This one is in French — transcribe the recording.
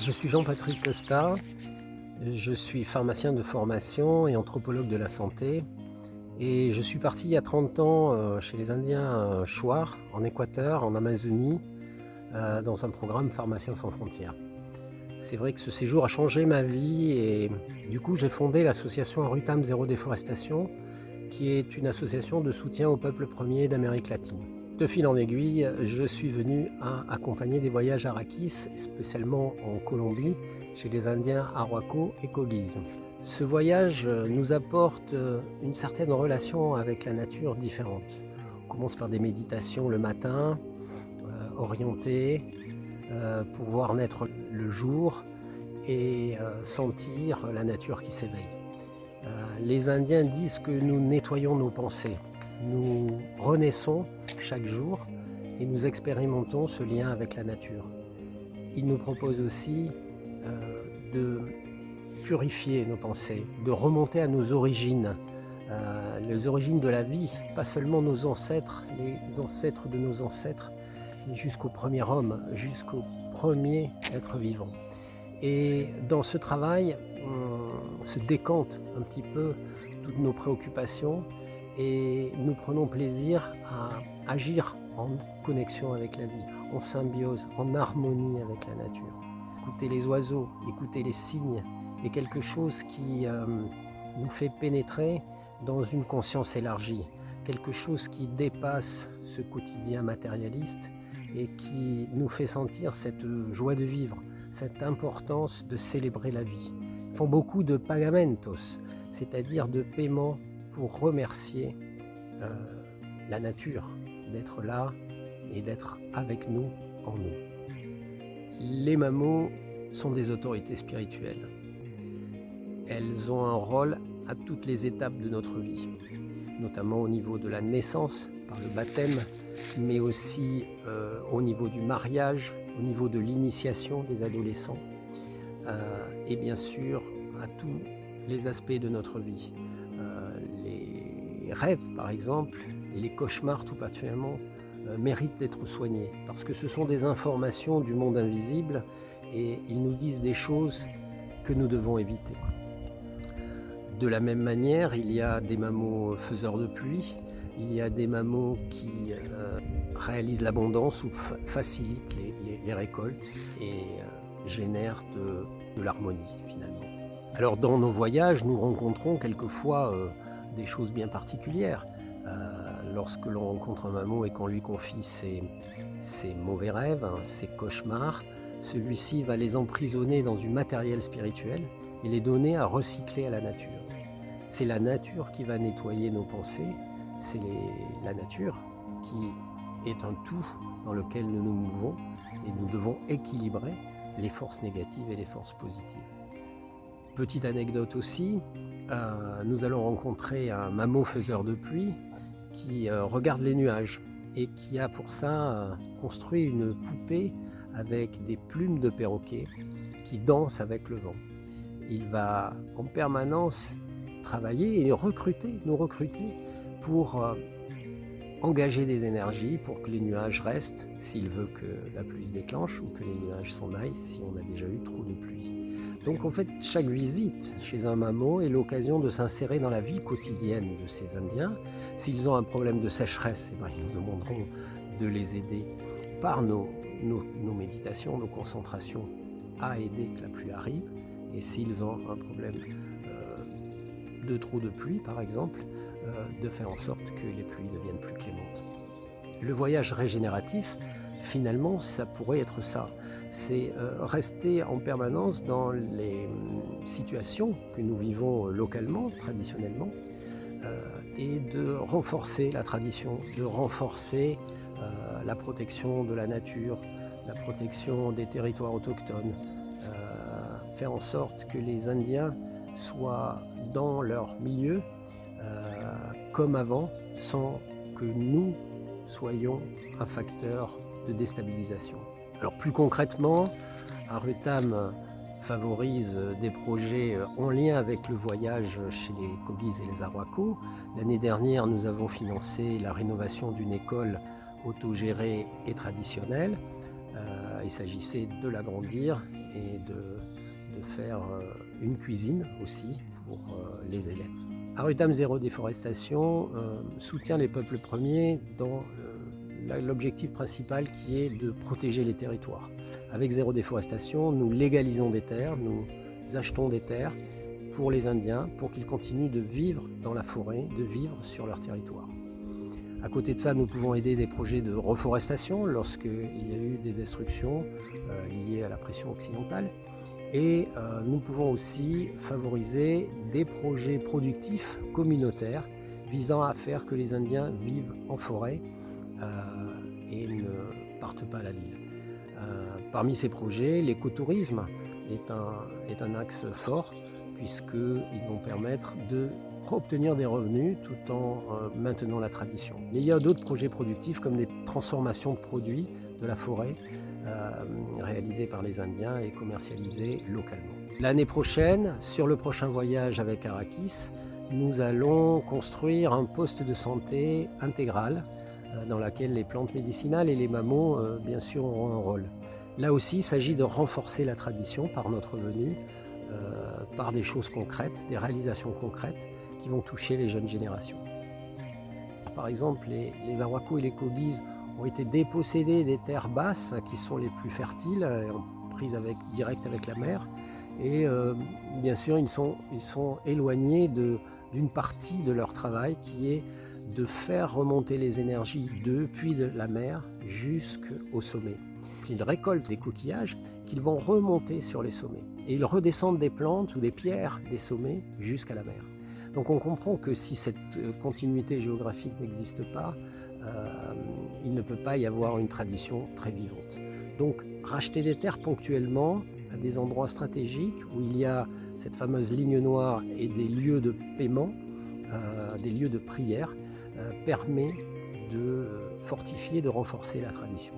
Je suis Jean-Patrick Costa, je suis pharmacien de formation et anthropologue de la santé et je suis parti il y a 30 ans chez les Indiens Shuar en Équateur, en Amazonie, dans un programme Pharmaciens sans frontières. C'est vrai que ce séjour a changé ma vie et du coup j'ai fondé l'association Arutam Zéro Déforestation, qui est une association de soutien au peuple premier d'Amérique latine. De fil en aiguille, je suis venu à accompagner des voyages Arakis, spécialement en Colombie, chez les Indiens Arhuaco et Kogis. Ce voyage nous apporte une certaine relation avec la nature différente. On commence par des méditations le matin, orientées, pour voir naître le jour et sentir la nature qui s'éveille. Les Indiens disent que nous nettoyons nos pensées. Nous renaissons chaque jour et nous expérimentons ce lien avec la nature. Ils nous proposent aussi de purifier nos pensées, de remonter à nos origines, les origines de la vie, pas seulement nos ancêtres, les ancêtres de nos ancêtres, mais jusqu'au premier homme, jusqu'au premier être vivant. Et dans ce travail, on se décante un petit peu toutes nos préoccupations et nous prenons plaisir à agir en connexion avec la vie, en symbiose, en harmonie avec la nature. Écouter les oiseaux, écouter les cygnes est quelque chose qui nous fait pénétrer dans une conscience élargie, quelque chose qui dépasse ce quotidien matérialiste et qui nous fait sentir cette joie de vivre, cette importance de célébrer la vie. Ils font beaucoup de pagamentos, c'est-à-dire de paiements pour remercier la nature d'être là et d'être avec nous, en nous. Les Mamo sont des autorités spirituelles. Elles ont un rôle à toutes les étapes de notre vie, notamment au niveau de la naissance, par le baptême, mais aussi au niveau du mariage, au niveau de l'initiation des adolescents, et bien sûr à tous les aspects de notre vie. Les rêves, par exemple, et les cauchemars tout particulièrement, méritent d'être soignés, parce que ce sont des informations du monde invisible et ils nous disent des choses que nous devons éviter. De la même manière, il y a des Mamo faiseurs de pluie, il y a des Mamo qui réalisent l'abondance ou facilitent les récoltes et génèrent de l'harmonie finalement. Alors dans nos voyages, nous rencontrons quelquefois des choses bien particulières. Lorsque l'on rencontre un Mamo et qu'on lui confie ses mauvais rêves, ses cauchemars, celui-ci va les emprisonner dans du matériel spirituel et les donner à recycler à la nature. C'est la nature qui va nettoyer nos pensées, c'est la nature qui est un tout dans lequel nous nous mouvons et nous devons équilibrer les forces négatives et les forces positives. Petite anecdote aussi, nous allons rencontrer un Mamo faiseur de pluie qui regarde les nuages et qui a pour ça construit une poupée avec des plumes de perroquet qui dansent avec le vent. Il va en permanence travailler et nous recruter pour engager des énergies pour que les nuages restent s'il veut que la pluie se déclenche ou que les nuages s'en aillent si on a déjà eu trop de pluie. Donc en fait, chaque visite chez un Mamo est l'occasion de s'insérer dans la vie quotidienne de ces Indiens. S'ils ont un problème de sécheresse, ils nous demanderont de les aider par nos méditations, nos concentrations à aider que la pluie arrive. Et s'ils ont un problème de trop de pluie, par exemple, de faire en sorte que les pluies deviennent plus clémentes. Le voyage régénératif, finalement, ça pourrait être ça. C'est rester en permanence dans les situations que nous vivons localement, traditionnellement, et de renforcer la tradition, de renforcer la protection de la nature, la protection des territoires autochtones, faire en sorte que les Indiens soient dans leur milieu comme avant, sans que nous soyons un facteur de déstabilisation. Alors plus concrètement, Arutam favorise des projets en lien avec le voyage chez les Kogis et les Arhuaco. L'année dernière, nous avons financé la rénovation d'une école autogérée et traditionnelle Il s'agissait de l'agrandir et de faire une cuisine aussi pour les élèves. Arutam Zéro Déforestation soutient les peuples premiers dans l'objectif principal qui est de protéger les territoires. Avec Zéro Déforestation, nous légalisons des terres, nous achetons des terres pour les Indiens, pour qu'ils continuent de vivre dans la forêt, de vivre sur leur territoire. À côté de ça, nous pouvons aider des projets de reforestation lorsqu'il y a eu des destructions liées à la pression occidentale. Et nous pouvons aussi favoriser des projets productifs communautaires visant à faire que les Indiens vivent en forêt et ne partent pas à la ville. Parmi ces projets, l'écotourisme est un axe fort puisqu'ils vont permettre d'obtenir des revenus tout en maintenant la tradition. Mais il y a d'autres projets productifs comme des transformations de produits de la forêt réalisés par les Indiens et commercialisés localement. L'année prochaine, sur le prochain voyage avec Arrakis, nous allons construire un poste de santé intégral dans lequel les plantes médicinales et les mammaux, bien sûr, auront un rôle. Là aussi, il s'agit de renforcer la tradition par notre venue, par des choses concrètes, des réalisations concrètes qui vont toucher les jeunes générations. Par exemple, les Arhuacos et les Kogis ont été dépossédés des terres basses qui sont les plus fertiles, en prise directe avec la mer. Et bien sûr, ils sont éloignés d'une partie de leur travail qui est de faire remonter les énergies depuis la mer jusqu'au sommet. Ils récoltent des coquillages qu'ils vont remonter sur les sommets. Et ils redescendent des plantes ou des pierres des sommets jusqu'à la mer. Donc on comprend que si cette continuité géographique n'existe pas, il ne peut pas y avoir une tradition très vivante. Donc racheter des terres ponctuellement à des endroits stratégiques où il y a cette fameuse ligne noire et des lieux de paiement, des lieux de prière, permet de fortifier, de renforcer la tradition.